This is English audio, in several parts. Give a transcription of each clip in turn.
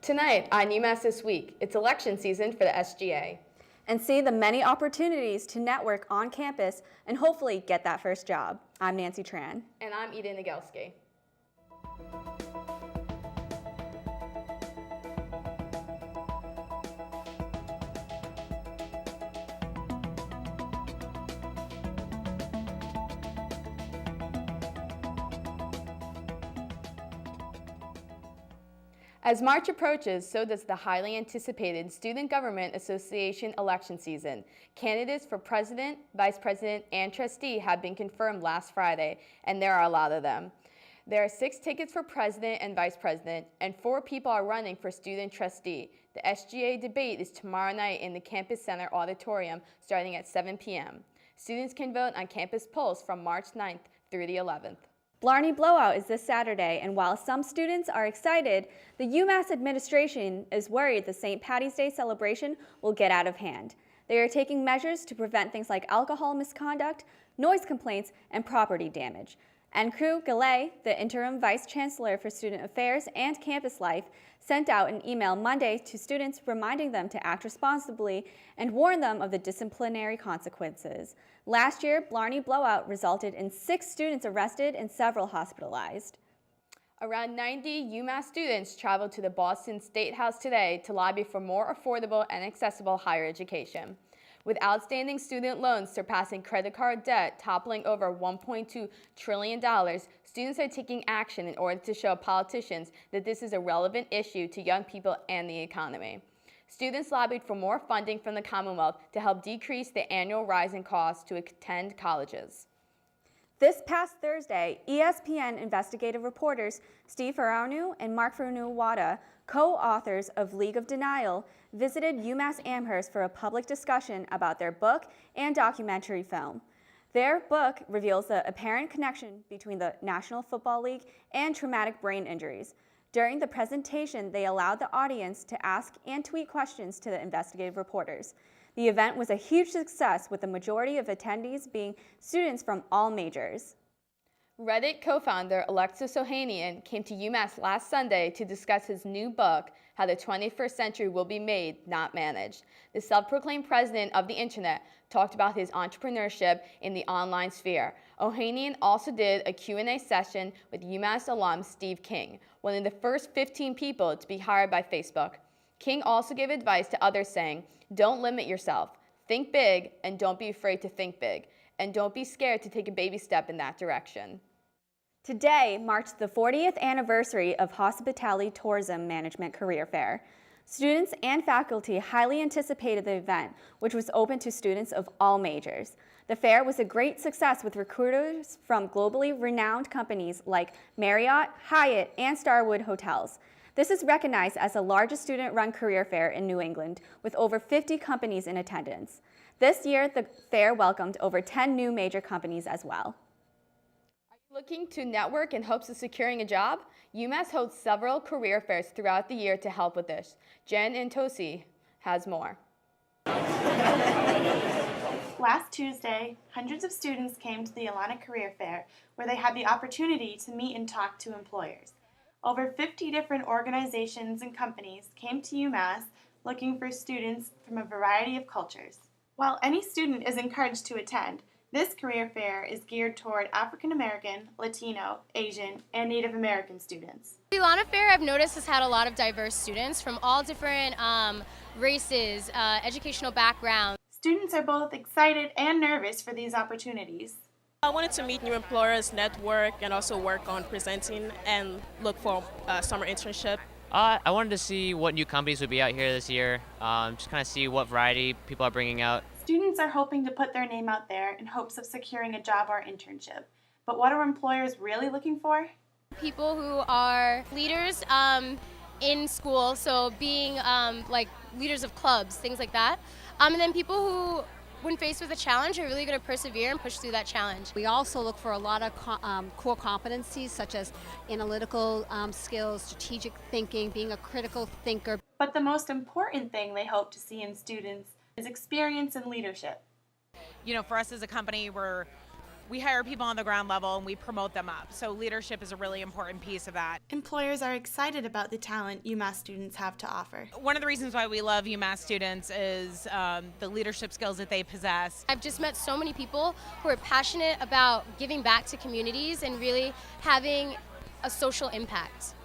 Tonight on UMass This Week, it's election season for the SGA. And see the many opportunities to network on campus and hopefully get that first job. I'm Nancy Tran. And I'm Eden Nagelski. As March approaches, so does the highly anticipated Student Government Association election season. Candidates for president, vice president, and trustee have been confirmed last Friday, and there are a lot of them. There are 6 tickets for president and vice president, and 4 people are running for student trustee. The SGA debate is tomorrow night in the Campus Center auditorium starting at 7 p.m. Students can vote on campus polls from March 9th through the 11th. Blarney Blowout is this Saturday, and while some students are excited, the UMass administration is worried the St. Paddy's Day celebration will get out of hand. They are taking measures to prevent things like alcohol misconduct, noise complaints, and property damage. Ancrew Gallay, the interim vice chancellor for student affairs and campus life, sent out an email Monday to students reminding them to act responsibly and warn them of the disciplinary consequences. Last year, Blarney Blowout resulted in 6 students arrested and several hospitalized. Around 90 UMass students traveled to the Boston State House today to lobby for more affordable and accessible higher education. With outstanding student loans surpassing credit card debt toppling over $1.2 trillion, students are taking action in order to show politicians that this is a relevant issue to young people and the economy. Students lobbied for more funding from the Commonwealth to help decrease the annual rise in costs to attend colleges. This past Thursday, ESPN investigative reporters Steve Ferranu and Mark Fernu-Wada, co-authors of League of Denial, visited UMass Amherst for a public discussion about their book and documentary film. Their book reveals the apparent connection between the National Football League and traumatic brain injuries. During the presentation, they allowed the audience to ask and tweet questions to the investigative reporters. The event was a huge success, with the majority of attendees being students from all majors. Reddit co-founder Alexis Ohanian came to UMass last Sunday to discuss his new book, How the 21st Century Will Be Made, Not Managed. The self-proclaimed president of the internet talked about his entrepreneurship in the online sphere. Ohanian also did a Q&A session with UMass alum Steve King, one of the first 15 people to be hired by Facebook. King also gave advice to others saying, don't limit yourself, think big, and don't be afraid to think big, and don't be scared to take a baby step in that direction. Today marks the 40th anniversary of Hospitality Tourism Management Career Fair. Students and faculty highly anticipated the event, which was open to students of all majors. The fair was a great success with recruiters from globally renowned companies like Marriott, Hyatt, and Starwood Hotels. This is recognized as the largest student-run career fair in New England, with over 50 companies in attendance. This year, the fair welcomed over 10 new major companies as well. Are you looking to network in hopes of securing a job? UMass holds several career fairs throughout the year to help with this. Jen Intosi has more. Last Tuesday, hundreds of students came to the Alana Career Fair, where they had the opportunity to meet and talk to employers. Over 50 different organizations and companies came to UMass looking for students from a variety of cultures. While any student is encouraged to attend, this career fair is geared toward African American, Latino, Asian, and Native American students. The Alana Fair, I've noticed, has had a lot of diverse students from all different races, educational backgrounds. Students are both excited and nervous for these opportunities. I wanted to meet new employers, network, and also work on presenting and look for a summer internship. I wanted to see what new companies would be out here this year, just kind of see what variety people are bringing out. Students are hoping to put their name out there in hopes of securing a job or internship. But what are employers really looking for? People who are leaders in school, so being like leaders of clubs, things like that. And then people who, when faced with a challenge, are really going to persevere and push through that challenge. We also look for a lot of core competencies such as analytical skills, strategic thinking, being a critical thinker. But the most important thing they hope to see in students is experience and leadership. You know, for us as a company, we're we hire people on the ground level and we promote them up. So leadership is a really important piece of that. Employers are excited about the talent UMass students have to offer. One of the reasons why we love UMass students is the leadership skills that they possess. I've just met so many people who are passionate about giving back to communities and really having a social impact.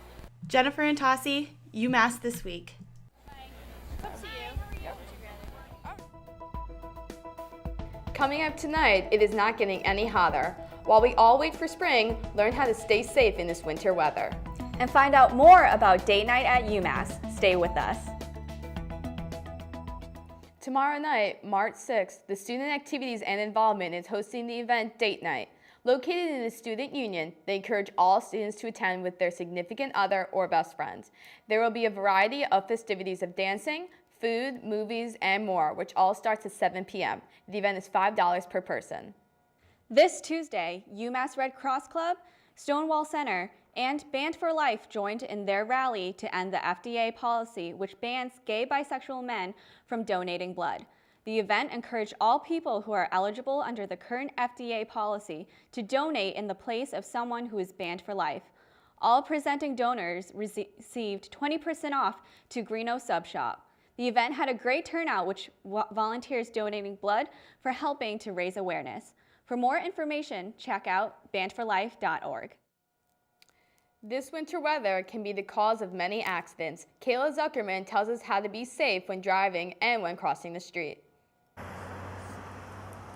Jennifer and Tossie, UMass This Week. Coming up tonight, it is not getting any hotter. While we all wait for spring, learn how to stay safe in this winter weather. And find out more about date night at UMass. Stay with us. Tomorrow night, March 6th, the Student Activities and Involvement is hosting the event Date Night. Located in the Student Union, they encourage all students to attend with their significant other or best friends. There will be a variety of festivities of dancing, food, movies, and more, which all starts at 7 p.m. The event is $5 per person. This Tuesday, UMass Red Cross Club, Stonewall Center, and Band for Life joined in their rally to end the FDA policy which bans gay bisexual men from donating blood. The event encouraged all people who are eligible under the current FDA policy to donate in the place of someone who is banned for life. All presenting donors received 20% off to Greeno Sub Shop. The event had a great turnout, which volunteers donating blood for helping to raise awareness. For more information, check out bandforlife.org. This winter weather can be the cause of many accidents. Kayla Zuckerman tells us how to be safe when driving and when crossing the street.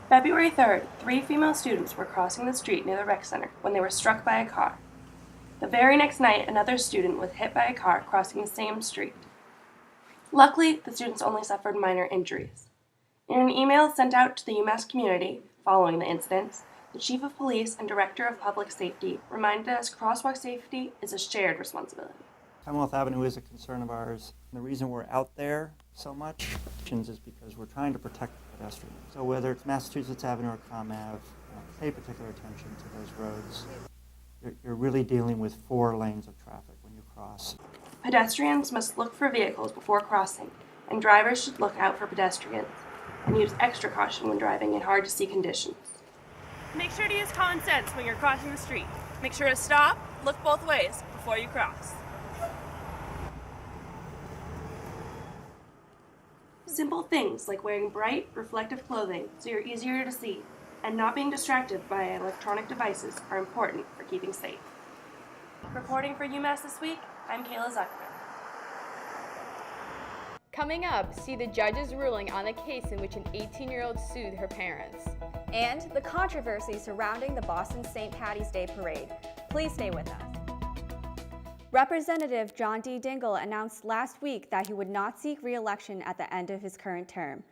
February 3rd, 3 female students were crossing the street near the rec center when they were struck by a car. The very next night, another student was hit by a car crossing the same street. Luckily, the students only suffered minor injuries. In an email sent out to the UMass community following the incidents, the Chief of Police and Director of Public Safety reminded us crosswalk safety is a shared responsibility. Commonwealth Avenue is a concern of ours, and the reason we're out there so much is because we're trying to protect pedestrians. So whether it's Massachusetts Avenue or Com Ave, pay particular attention to those roads. You're really dealing with 4 lanes of traffic when you cross. Pedestrians must look for vehicles before crossing, and drivers should look out for pedestrians and use extra caution when driving in hard-to-see conditions. Make sure to use common sense when you're crossing the street. Make sure to stop, look both ways before you cross. Simple things like wearing bright, reflective clothing so you're easier to see and not being distracted by electronic devices are important for keeping safe. Reporting for UMass This Week, I'm Kayla Zuckerman. Coming up, see the judge's ruling on a case in which an 18-year-old sued her parents. And the controversy surrounding the Boston St. Patty's Day Parade. Please stay with us. Representative John D. Dingell announced last week that he would not seek re-election at the end of his current term.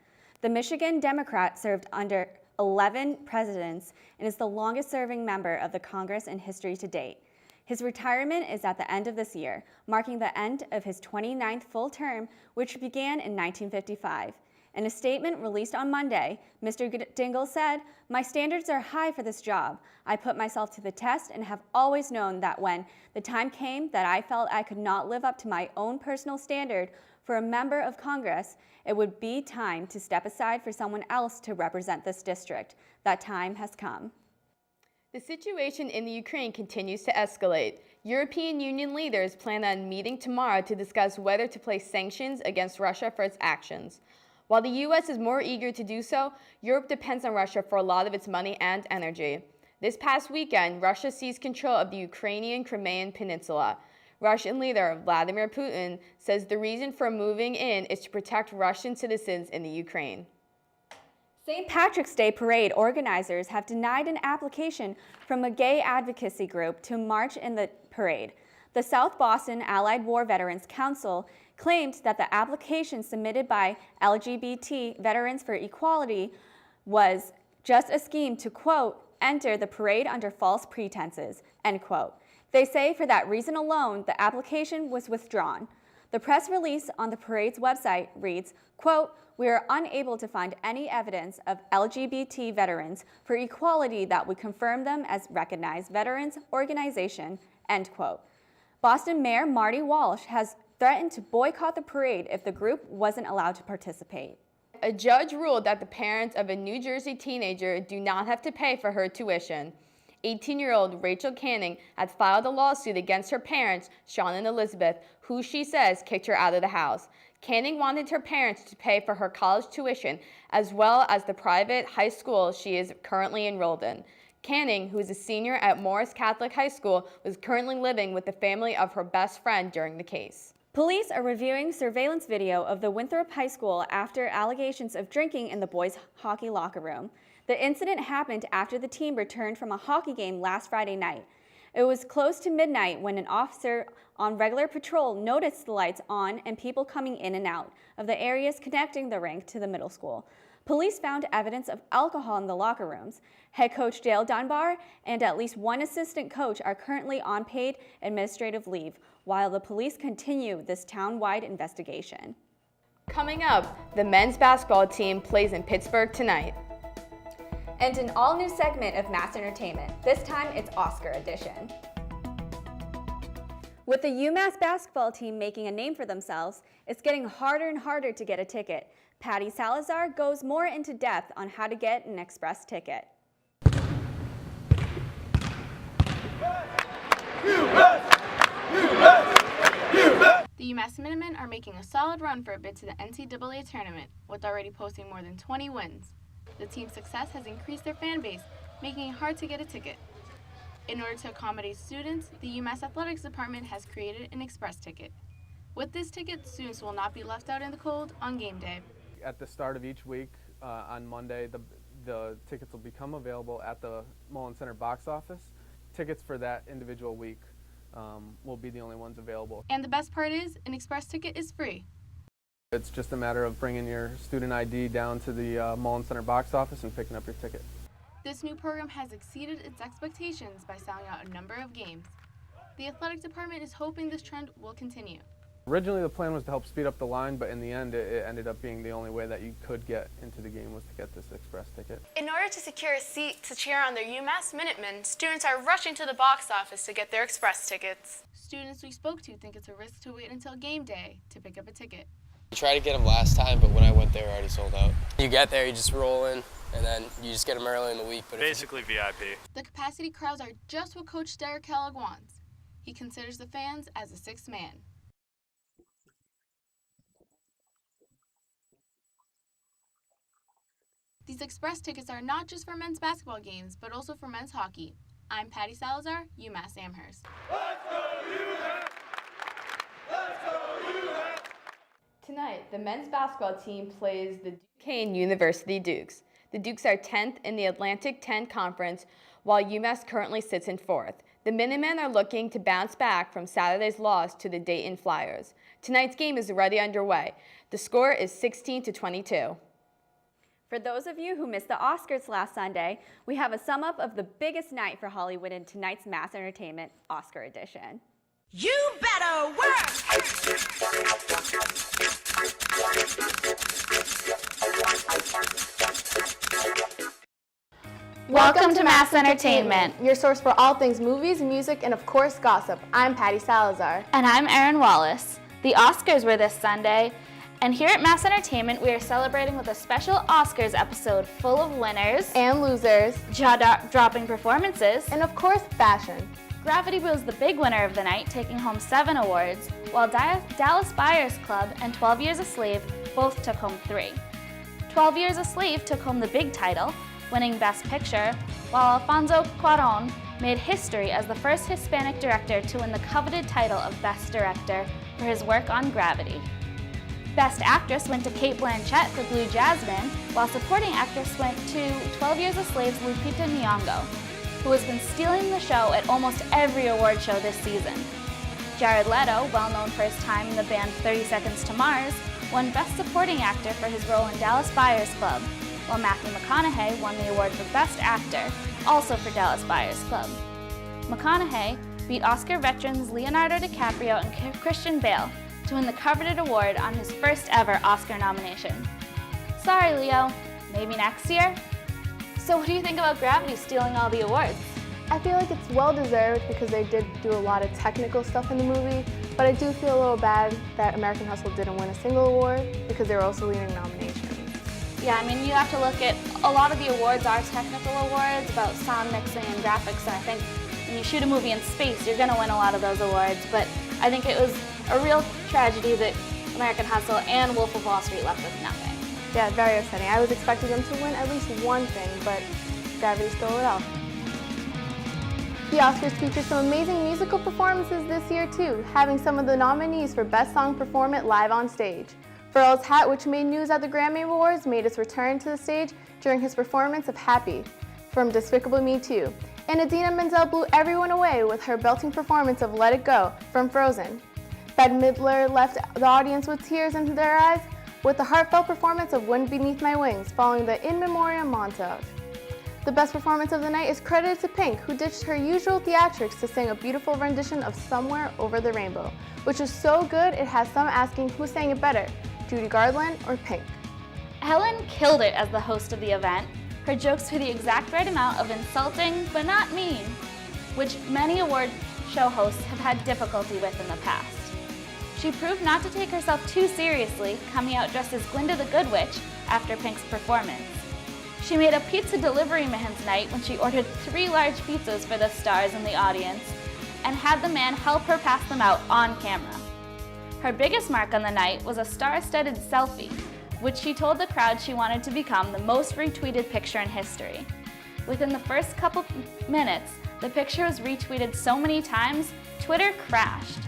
The Michigan Democrat served under 11 presidents and is the longest-serving member of the Congress in history to date. His retirement is at the end of this year, marking the end of his 29th full term, which began in 1955. In a statement released on Monday, Mr. Dingell said, "My standards are high for this job. I put myself to the test and have always known that when the time came that I felt I could not live up to my own personal standard for a member of Congress, it would be time to step aside for someone else to represent this district. That time has come." The situation in the Ukraine continues to escalate. European Union leaders plan on meeting tomorrow to discuss whether to place sanctions against Russia for its actions. While the U.S. is more eager to do so, Europe depends on Russia for a lot of its money and energy. This past weekend, Russia seized control of the Ukrainian Crimean Peninsula. Russian leader Vladimir Putin says the reason for moving in is to protect Russian citizens in the Ukraine. St. Patrick's Day Parade organizers have denied an application from a gay advocacy group to march in the parade. The South Boston Allied War Veterans Council claimed that the application submitted by LGBT Veterans for Equality was just a scheme to, quote, enter the parade under false pretenses, end quote. They say for that reason alone, the application was withdrawn. The press release on the parade's website reads, quote, "We are unable to find any evidence of LGBT veterans for equality that would confirm them as recognized veterans organization," end quote. Boston Mayor Marty Walsh has threatened to boycott the parade if the group wasn't allowed to participate. A judge ruled that the parents of a New Jersey teenager do not have to pay for her tuition. 18-year-old Rachel Canning has filed a lawsuit against her parents, Sean and Elizabeth, who she says kicked her out of the house. Canning wanted her parents to pay for her college tuition as well as the private high school she is currently enrolled in. Canning, who is a senior at Morris Catholic High School, was currently living with the family of her best friend during the case. Police are reviewing surveillance video of the Winthrop High School after allegations of drinking in the boys' hockey locker room. The incident happened after the team returned from a hockey game last Friday night. It was close to midnight when an officer on regular patrol noticed the lights on and people coming in and out of the areas connecting the rink to the middle school. Police found evidence of alcohol in the locker rooms. Head coach Dale Dunbar and at least one assistant coach are currently on paid administrative leave, while the police continue this town-wide investigation. Coming up, the men's basketball team plays in Pittsburgh tonight. And an all-new segment of Mass Entertainment. This time it's Oscar edition. With the UMass basketball team making a name for themselves, it's getting harder and harder to get a ticket. Patty Salazar goes more into depth on how to get an express ticket. The UMass Minutemen are making a solid run for a bid to the NCAA tournament, with already posting more than 20 wins. The team's success has increased their fan base, making it hard to get a ticket. In order to accommodate students, the UMass Athletics Department has created an express ticket. With this ticket, students will not be left out in the cold on game day. At the start of each week, on Monday, the tickets will become available at the Mullen Center box office. Tickets for that individual week will be the only ones available. And the best part is, an express ticket is free. It's just a matter of bringing your student ID down to the Mullen Center box office and picking up your ticket. This new program has exceeded its expectations by selling out a number of games. The athletic department is hoping this trend will continue. Originally the plan was to help speed up the line, but in the end it ended up being the only way that you could get into the game was to get this express ticket. In order to secure a seat to cheer on their UMass Minutemen, students are rushing to the box office to get their express tickets. Students we spoke to think it's a risk to wait until game day to pick up a ticket. I tried to get them last time, but when I went, they were already sold out. You get there, you just roll in, and then you just get them early in the week. But basically VIP. The capacity crowds are just what Coach Derek Kellogg wants. He considers the fans as a sixth man. These express tickets are not just for men's basketball games, but also for men's hockey. I'm Patty Salazar, UMass Amherst. Let's go UMass! Let's go UMass! Tonight, the men's basketball team plays the Duquesne University Dukes. The Dukes are 10th in the Atlantic 10 Conference, while UMass currently sits in 4th. The Minutemen are looking to bounce back from Saturday's loss to the Dayton Flyers. Tonight's game is already underway. The score is 16-22. For those of you who missed the Oscars last Sunday, we have a sum up of the biggest night for Hollywood in tonight's Mass Entertainment Oscar edition. You better work! Welcome to Mass Entertainment, your source for all things movies, music, and of course gossip. I'm Patty Salazar. And I'm Erin Wallace. The Oscars were this Sunday, and here at Mass Entertainment we are celebrating with a special Oscars episode full of winners and losers, jaw-dropping performances, and of course fashion. Gravity was the big winner of the night, taking home 7 awards, while Dallas Buyers Club and 12 Years a Slave both took home 3. 12 Years a Slave took home the big title, winning Best Picture, while Alfonso Cuarón made history as the first Hispanic director to win the coveted title of Best Director for his work on Gravity. Best Actress went to Cate Blanchett for Blue Jasmine, while Supporting Actress went to 12 Years a Slave's Lupita Nyong'o, who has been stealing the show at almost every award show this season. Jared Leto, well known for his time in the band 30 Seconds to Mars, won Best Supporting Actor for his role in Dallas Buyers Club, while Matthew McConaughey won the award for Best Actor, also for Dallas Buyers Club. McConaughey beat Oscar veterans Leonardo DiCaprio and Christian Bale to win the coveted award on his first ever Oscar nomination. Sorry, Leo, maybe next year? So what do you think about Gravity stealing all the awards? I feel like it's well deserved because they did do a lot of technical stuff in the movie, but I do feel a little bad that American Hustle didn't win a single award because they were also leading nominations. Yeah, I mean, you have to look at, a lot of the awards are technical awards about sound mixing and graphics, and I think when you shoot a movie in space, you're going to win a lot of those awards, but I think it was a real tragedy that American Hustle and Wolf of Wall Street left with nothing. Yeah, very upsetting. I was expecting them to win at least one thing, but Gravity stole it all. The Oscars featured some amazing musical performances this year too, having some of the nominees for Best Song Performance live on stage. Pharrell's Hat, which made news at the Grammy Awards, made its return to the stage during his performance of Happy from Despicable Me 2. And Idina Menzel blew everyone away with her belting performance of Let It Go from Frozen. Bette Midler left the audience with tears in their eyes with the heartfelt performance of Wind Beneath My Wings following the In Memoriam montage. The best performance of the night is credited to Pink, who ditched her usual theatrics to sing a beautiful rendition of Somewhere Over the Rainbow, which is so good it has some asking who sang it better, Judy Garland or Pink. Helen killed it as the host of the event. Her jokes were the exact right amount of insulting, but not mean, which many award show hosts have had difficulty with in the past. She proved not to take herself too seriously, coming out dressed as Glinda the Good Witch after Pink's performance. She made a pizza delivery man's night when she ordered 3 large pizzas for the stars in the audience and had the man help her pass them out on camera. Her biggest mark on the night was a star-studded selfie, which she told the crowd she wanted to become the most retweeted picture in history. Within the first couple minutes, the picture was retweeted so many times, Twitter crashed.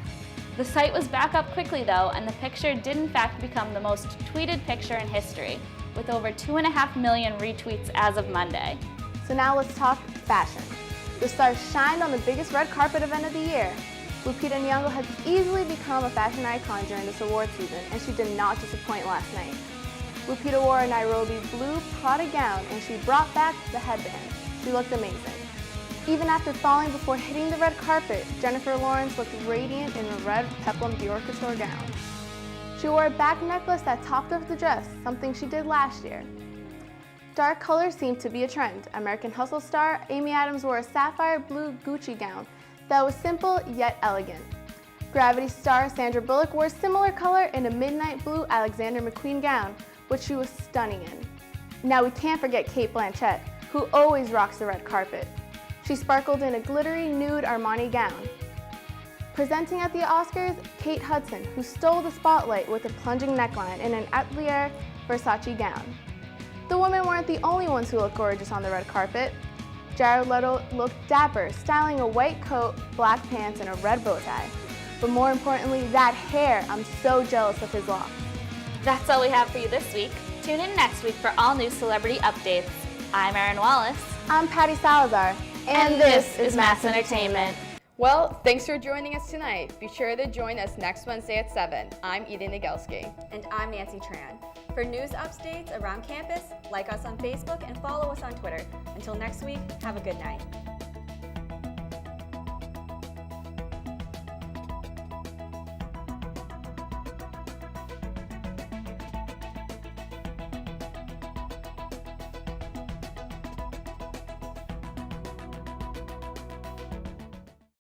The site was back up quickly though, and the picture did in fact become the most tweeted picture in history, with over 2.5 million retweets as of Monday. So now let's talk fashion. The stars shined on the biggest red carpet event of the year. Lupita Nyong'o has easily become a fashion icon during this award season, and she did not disappoint last night. Lupita wore a Nairobi blue Prada gown, and she brought back the headband. She looked amazing. Even after falling before hitting the red carpet, Jennifer Lawrence looked radiant in a red peplum Dior couture gown. She wore a back necklace that topped up the dress, something she did last year. Dark colors seemed to be a trend. American Hustle star Amy Adams wore a sapphire blue Gucci gown that was simple yet elegant. Gravity star Sandra Bullock wore a similar color in a midnight blue Alexander McQueen gown, which she was stunning in. Now we can't forget Cate Blanchett, who always rocks the red carpet. She sparkled in a glittery nude Armani gown. Presenting at the Oscars, Kate Hudson, who stole the spotlight with a plunging neckline in an Atelier Versace gown. The women weren't the only ones who looked gorgeous on the red carpet. Jared Leto looked dapper, styling a white coat, black pants, and a red bow tie. But more importantly, that hair, I'm so jealous of his locks. That's all we have for you this week. Tune in next week for all new celebrity updates. I'm Erin Wallace. I'm Patty Salazar. And this is Mass Entertainment. Well, thanks for joining us tonight. Be sure to join us next Wednesday at 7. I'm Eden Nagelski. And I'm Nancy Tran. For news updates around campus, like us on Facebook and follow us on Twitter. Until next week, have a good night.